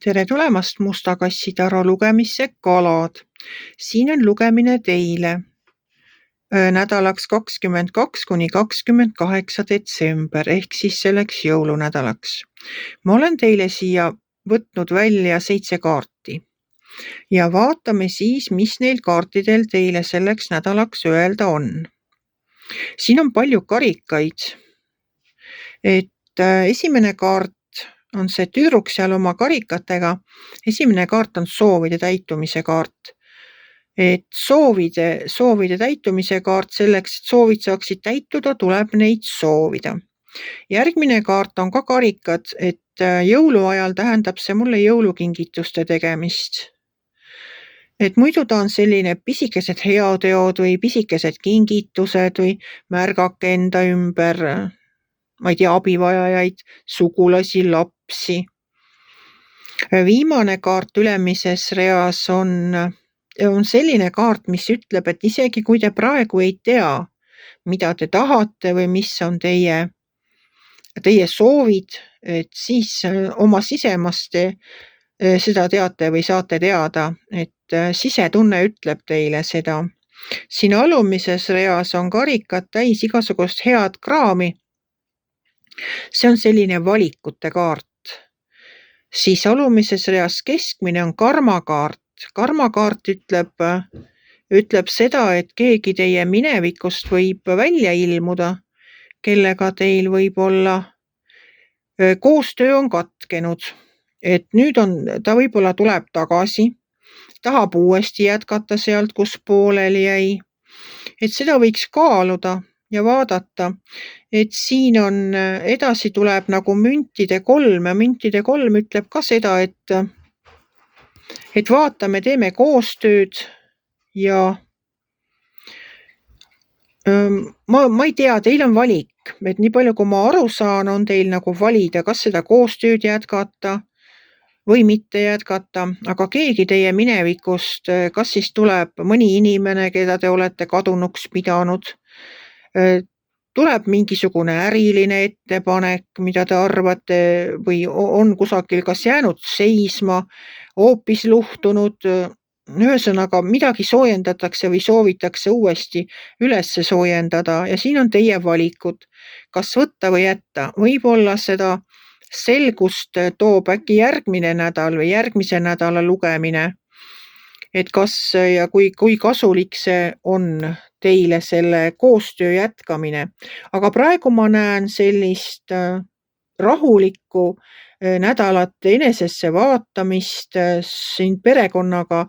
Tere tulemast Musta kassitara lugemisse Kalad. Siin on lugemine teile nädalaks 22 kuni 28 detsember ehk siis selleks jõulunädalaks. Ma olen teile siia võtnud välja 7 kaarti ja vaatame siis, mis neil kaartidel teile selleks nädalaks öelda on. Siin on palju karikaid, et esimene kaart on see tüdruk seal oma karikatega. Esimene kaart on soovide täitumise kaart. Et soovide täitumise kaart selleks, et soovid saaksid täituda, tuleb neid soovida. Järgmine kaart on ka karikad, et jõuluajal tähendab see mulle jõulukingituste tegemist. Et muidu ta on selline pisikesed heateod või pisikesed kingitused või märgake enda ümber, ma ei tea, abivajajaid, sugulasi, lapsi. Viimane kaart ülemises reas on selline kaart, mis ütleb, et isegi kui te praegu ei tea, mida te tahate või mis on teie soovid, et siis oma sisemast te seda teate või saate teada, et sisetunne ütleb teile seda. Siin alumises reas on karikad täis igasugust head kraami. See on selline valikute kaart. Siis alumises reas keskmine on karmakaart. Karmakaart ütleb seda, et keegi teie minevikust võib välja ilmuda, kellega teil võib olla koostöö on katkenud. Et nüüd ta võib-olla tuleb tagasi, tahab uuesti jätkata sealt, kus pooleli jäi. Et seda võiks kaaluda ja vaadata, et siin on edasi tuleb nagu müntide 3 ja müntide 3 ütleb ka seda, et vaatame, teeme koostööd ja ma ei tea, teil on valik, et nii palju kui ma aru saan, on teil nagu valida, kas seda koostööd jätkata või mitte jätkata, aga keegi teie minevikust, kas siis tuleb mõni inimene, keda te olete kadunuks pidanud, tuleb mingisugune äriline ettepanek, mida te arvate või on kusagil kas jäänud seisma, hoopis luhtunud, ühesõnaga midagi soojendatakse või soovitakse uuesti ülesse soojendada ja siin on teie valikud, kas võtta või jätta. Võib-olla seda selgust toob äkki järgmine nädal või järgmise nädala lugemine, et kas ja kui kasulik see on teile selle koostöö jätkamine. Aga praegu ma näen sellist rahulikku nädalat enesesse vaatamist, siin perekonnaga,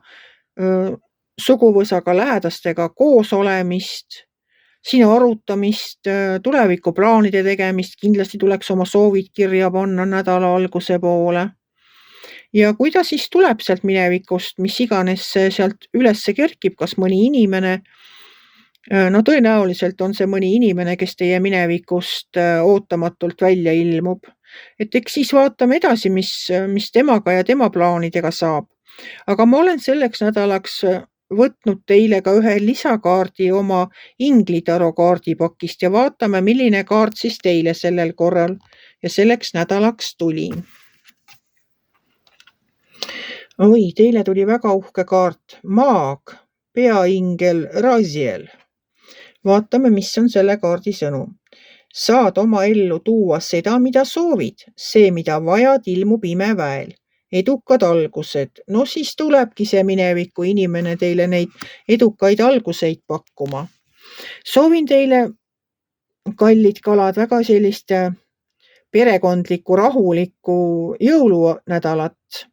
suguvõsaga, lähedastega koos olemist, siin arutamist, tulevikuplaanide tegemist, kindlasti tuleks oma soovid kirja panna nädala alguse poole. Ja kui ta siis tuleb sealt minevikust, mis iganes sealt ülesse kerkib, kas mõni inimene, no tõenäoliselt on see mõni inimene, kes teie minevikust ootamatult välja ilmub. Et eks siis vaatame edasi, mis temaga ja tema plaanidega saab. Aga ma olen selleks nädalaks võtnud teile ka ühe lisakaardi oma Inglitaro kaardipakist ja vaatame, milline kaart siis teile sellel korral ja selleks nädalaks tuli. Oi, teile tuli väga uhke kaart. Maag, peaingel Raziel. Vaatame, mis on selle kaardi sõnum. Saad oma ellu tuua seda, mida soovid. See, mida vajad, ilmub imeväel. Edukad algused. No siis tulebki see mineviku inimene teile neid edukaid alguseid pakkuma. Soovin teile, kallid kalad, väga sellist perekondlikku, rahulikku jõulunädalat.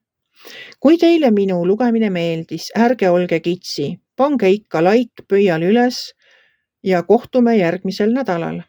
Kui teile minu lugemine meeldis, ärge olge kitsi, pange ikka like pöial üles ja kohtume järgmisel nädalal.